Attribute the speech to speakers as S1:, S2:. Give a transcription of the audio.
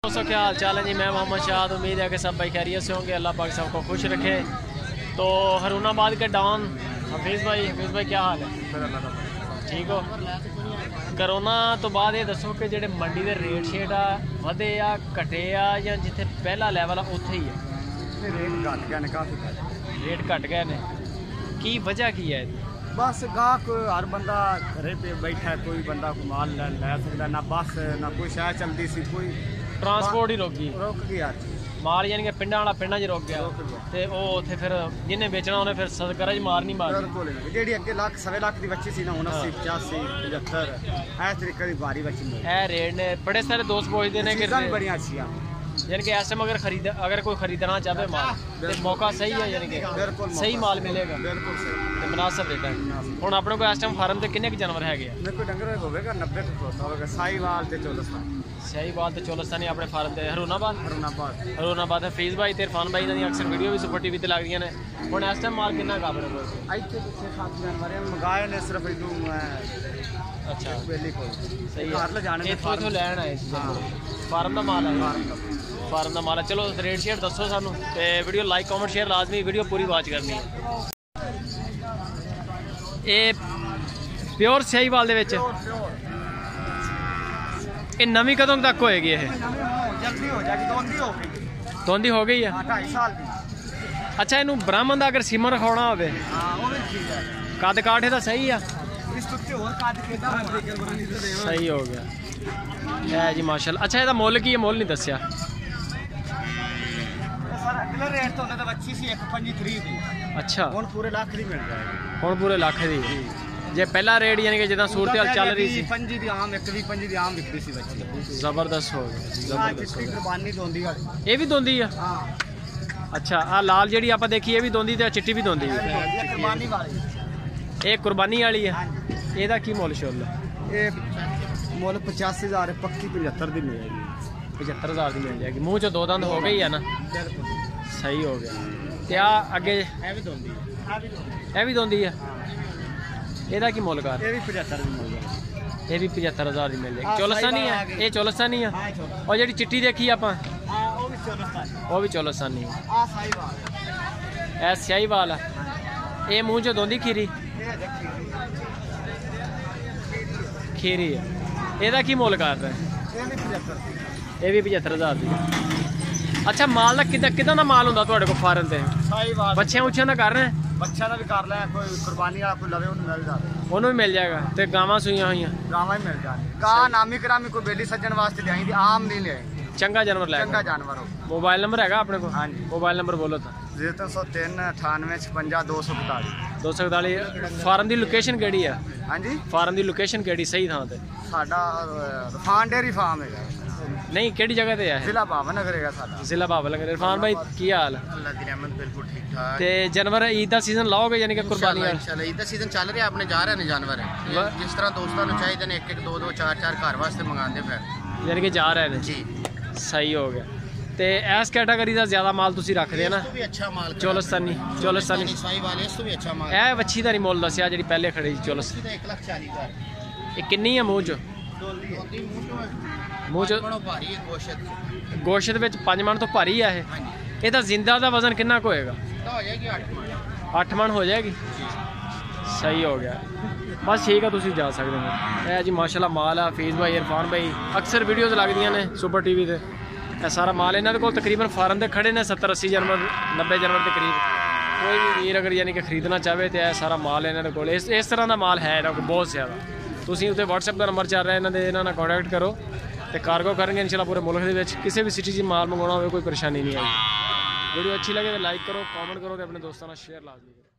S1: दोस्तों क्या हाल चाल है जी। मैं मोहम्मद शाद। उम्मीद है कि सब भाई खैरियत से होंगे। अल्लाह पाक सबको खुश रखे। तो हरूनाबाद के डॉन हफीज़ भाई क्या हाल है? ठीक हो? करोना तो बाद ये दसो कि जेडे मंडी के रेट शेट आ वधे आ घटे आ या जिथे पहला लैवल आ उत्थे ही है?
S2: रेट घट गए ने, काफ़ी
S1: रेट घट गए ने। की वजह की है?
S2: बस गाहक हर बंदा घरे पे बैठा है, कोई बंदा को माल लै सकता ना, बस ना कोई शहर चलती सी, कोई
S1: ट्रांसपोर्ट ही
S2: रुक गया
S1: माल यानी कि पिंडा वाला पिंडा च रुक गया ते ओ उत्थे फिर जिन्हें बेचना उन्हें फिर सदकरा च मार नहीं मारी।
S2: बिल्कुल जेडी अगे लाख सवे लाख की बच्ची सी ना, 79 85 75 इस तरीके की भारी बच्ची
S1: ए रेट ने बड़े सारे दोस्त पूछते हैं कि
S2: बड़ी अच्छी है
S1: यानी कि ऐसे में अगर कोई खरीदना चाहे माल तो मौका सही है, यानी कि सही माल मिलेगा,
S2: बिल्कुल सही
S1: मुनासिब रेट है। हुण अपने को इस टाइम फार्म से किन्ने जानवर है?
S2: मेरे को डंगर होगा 90 होगा, साहीवाल ते चोलस्तान।
S1: साहीवाल ते चोलस्तानी अपने फार्म से हरूनाबाद हफीज़ भाई ते इरफान भाई इन्हां दी अक्सर वीडियो भी सुपर टीवी ते लगदियां ने। हुण इस टाइम माल कितना काबड़ है?
S2: इत्थे पिछे 7 जानवर मंगाए ने सिर्फ इदू।
S1: अच्छा
S2: बेली कोई
S1: सही है, घर ले जाने इथों लैण आए फार्म दा माल है, फार्म का माल है। चलो रेट शेट दसो सानू ते वीडियो लाइक कमेंट शेयर लाजमी, वीडियो पूरी वाच करनी है। ये प्योर साहीवाल दे विच ये नवीं कदों तक होएगी? ये
S2: जल्दी हो जाएगी,
S1: दोंदी हो गई है
S2: 2.5 साल की।
S1: अच्छा इनू ब्राह्मण का अगर सीमन रखाना होवे कद काठे दा सही है? सही हो गया है जी माशाल्लाह। अच्छा ਇਹਦਾ ਮੁੱਲ ਕੀ ਹੈ? ਮੁੱਲ नहीं दसिया।
S2: रेट तो बच्ची सी 1.35 दी।
S1: अच्छा
S2: हुण पूरे लाख दी मिल जाएगी।
S1: हुण पूरे लाख दी जे पहला रेट यानी कि जिदा सूरत हाल चल रही सी
S2: 25 दी आम 1.25 दी आम विकदी सी बच्ची।
S1: जबरदस्त हो गया, जबरदस्त।
S2: कुर्बानी दोंदी वाली
S1: ये भी दोंदी है?
S2: हां।
S1: अच्छा आ लाल जेडी आप देखी ये भी दोंदी ते चिट्टी भी दोंदी है?
S2: ये कुर्बानी वाली,
S1: ये कुर्बानी वाली है। ਇਹਦਾ ਕੀ ਮੁੱਲ ਸ਼ੁੱਲ ਹੈ?
S2: ਇਹ ਮੁੱਲ 85000 ਪੱਕੀ 75 ਦੀ ਮਿਲ ਜਾਏਗੀ।
S1: 75000 ਦੀ ਮਿਲ ਜਾਏਗੀ। ਮੂੰਹ ਚ ਦੋ ਦੰਦ ਹੋ ਗਈ ਹੈ ਨਾ? ਸਹੀ ਹੋ ਗਿਆ। ਤੇ ਆ ਅੱਗੇ
S2: ਇਹ ਵੀ ਦੋਂਦੀ ਹੈ,
S1: ਇਹ ਵੀ ਦੋਂਦੀ ਹੈ। ਇਹਦਾ ਕੀ ਮੁੱਲ ਕਰ?
S2: ਇਹ ਵੀ 75 ਦੀ ਮਿਲ ਜਾਏਗੀ।
S1: ਇਹ ਵੀ 75000 ਦੀ ਮਿਲ ਜਾਏਗੀ। ਚੋਲਸਤਾਨੀ ਹੈ ਇਹ? ਚੋਲਸਤਾਨੀ ਹੈ। ਔਰ ਜਿਹੜੀ ਚਿੱਟੀ ਦੇਖੀ ਆਪਾਂ
S2: ਹਾਂ ਉਹ ਵੀ ਚੋਲਸਤਾਨੀ,
S1: ਉਹ ਵੀ ਚੋਲਸਤਾਨੀ ਹੈ।
S2: ਆ ਸਾਹੀਵਾਲ,
S1: ਇਹ ਸਾਹੀਵਾਲ ਹੈ। ਇਹ ਮੂੰਹ ਚ ਦੋਂਦੀ ਖੀਰੀ
S2: ਇਹ ਦੇਖੀ
S1: खीरी है। ਇਹਦਾ ਕੀ ਮੁੱਲ ਕਰਦਾ?
S2: ਇਹ ਵੀ 75 ਦੀ।
S1: ਇਹ ਵੀ 75000 ਦੀ। ਅੱਛਾ ਮਾਲ ਦਾ ਕਿਦਾਂ ਦਾ ਮਾਲ ਹੁੰਦਾ ਤੁਹਾਡੇ ਕੋਲ ਫਾਰਮ ਤੇ?
S2: ਸਾਹੀਵਾਲ
S1: ਬੱਚਿਆਂ ਉੱਚਿਆਂ ਦਾ ਕਰ ਰਹੇ?
S2: ਬੱਚਿਆਂ ਦਾ ਵੀ ਕਰ ਲੈ, ਕੋਈ ਕੁਰਬਾਨੀ ਵਾਲਾ ਕੋਈ ਲਵੇ ਉਹਨੂੰ ਮਿਲ ਜਾਵੇ,
S1: ਉਹਨੂੰ ਵੀ ਮਿਲ ਜਾਏਗਾ। ਤੇ ਗਾਵਾਂ ਸੂਈਆਂ ਹੋਈਆਂ
S2: ਗਾਵਾਂ ਹੀ ਮਿਲ ਜਾਣਗੇ। ਗਾਂ ਨਾਮੀ ਕਰਾਮੀ ਕੋਈ ਬੇਲੀ ਸੱਜਣ ਵਾਸਤੇ ਲਿਆਈ ਦੀ, ਆਮ ਨਹੀਂ ਲਿਆਈ।
S1: ਚੰਗਾ ਜਾਨਵਰ ਲੈ
S2: ਚੰਗਾ ਜਾਨਵਰ ਹੋ।
S1: मोबाइल नंबर है अपने को?
S2: हाँ जी।
S1: मोबाइल नंबर बोलो तो।
S2: 0303 98 56 241।
S1: 241। फार्म की लोकेशन केड़ी है?
S2: हाँ जी
S1: फार्म की लोकेशन केड़ी सही थां ते?
S2: साडा रफान डेयरी फार्म है।
S1: नहीं केड़ी जगह ते है?
S2: जिला भावनगर है साडा।
S1: जिला भावनगर। इरफान भाई की हाल?
S2: अल्लाह दी रहमत बिल्कुल ठीक ठाक।
S1: ते जानवर ईद दा सीजन लाओगे यानी कि कुर्बानी?
S2: इंशाल्लाह ईद दा सीजन चल रहा है, अपने जा रहे हैं जानवर जिस तरह दोस्तों ने चाहिए ने 1 1 2 2 4 4 घर वास्ते मंगाते फिर
S1: यानी कि जा रहे हैं
S2: जी।
S1: सही हो गया। ਤੇ ਇਸ ਕੈਟਾਗਰੀ ਦਾ ਜ਼ਿਆਦਾ ਮਾਲ ਤੁਸੀਂ ਰੱਖਦੇ ਆ ਨਾ?
S2: अच्छा माल
S1: ਚੋਲਸਤਾਨੀ
S2: साहीवाल इस तो भी अच्छा माल।
S1: ਇਹ ਵੱਛੀ ਦਾ ਨਹੀਂ ਮੁੱਲ ਦੱਸਿਆ ਜਿਹੜੀ ਪਹਿਲੇ ਖੜੀ ਸੀ ਚੋਲਸ?
S2: 1,40,000।
S1: ਇਹ ਕਿੰਨੀ ਹੈ ਮੂੰਹ ਚ? ਮੂੰਹ ਚ
S2: ਭਾਰੀ ਹੈ ਗੋਸ਼ਤ।
S1: ਗੋਸ਼ਤ ਵਿੱਚ 5 ਮਣ ਤੋਂ ਭਾਰੀ ਆ ਇਹ? ਇਹਦਾ ਜ਼ਿੰਦਾ ਦਾ ਵਜ਼ਨ ਕਿੰਨਾ ਕੁ ਹੋਏਗਾ?
S2: ਹੋ ਜਾਏਗੀ 8 ਮਣ।
S1: 8 ਮਣ ਹੋ ਜਾਏਗੀ। ਸਹੀ ਹੋ ਗਿਆ। ਬਸ ਠੀਕ ਆ ਤੁਸੀਂ ਜਾ ਸਕਦੇ ਹੋ। ਇਹ ਜੀ ਮਾਸ਼ਾਅੱਲਾ ਮਾਲ ਆ। ਹਫੀਜ਼ ਭਾਈ ਇਰਫਾਨ ਭਾਈ ਅਕਸਰ ਵੀਡੀਓਜ਼ ਲੱਗਦੀਆਂ ਨੇ ਸੁਪਰ ਟੀਵੀ ਤੇ। ਇਹ ਸਾਰਾ ਮਾਲ ਇਹਨਾਂ ਦੇ ਕੋਲ ਤਕਰੀਬਨ ਫਾਰਮ ਦੇ ਖੜੇ ਨੇ 70 80 ਜਾਨਵਰ 90 ਜਾਨਵਰ ਦੇ ਕਰੀਬ। ਕੋਈ ਵੀ ਵੀਰ ਅਗਰ ਯਾਨੀ ਕਿ ਖਰੀਦਣਾ ਚਾਹਵੇ ਤੇ ਇਹ ਸਾਰਾ ਮਾਲ ਇਹਨਾਂ ਦੇ ਕੋਲ ਇਸ ਤਰ੍ਹਾਂ ਦਾ ਮਾਲ ਹੈ ਇਹਨਾਂ ਕੋਲ ਬਹੁਤ ਜ਼ਿਆਦਾ। ਤੁਸੀਂ ਉੱਤੇ WhatsApp ਦਾ ਨੰਬਰ ਚੱਲ ਰਿਹਾ ਇਹਨਾਂ ਨਾਲ ਕੰਟੈਕਟ ਕਰੋ ਤੇ ਕਾਰਗੋ ਕਰਨਗੇ ਇਨਸ਼ਾਅੱਲਾ ਪੂਰੇ ਮੁਲਕ ਦੇ ਵਿੱਚ। ਕਿਸੇ ਵੀ ਸਿਟੀ 'ਚ ਮਾਲ ਮੰਗਵਾਉਣਾ ਹੋਵੇ ਕੋਈ ਪਰੇਸ਼ਾਨੀ ਨਹੀਂ ਆਏਗੀ। ਵੀਡੀਓ ਅੱਛੀ ਲੱਗੇ ਤਾਂ ਲਾਈਕ ਕਰੋ, ਕਮੈਂਟ ਕਰੋ ਤੇ ਆਪਣੇ ਦੋਸਤਾਂ ਨਾਲ ਸ਼ੇਅਰ ਲਾਜ਼ਮੀ ਕਰੋ।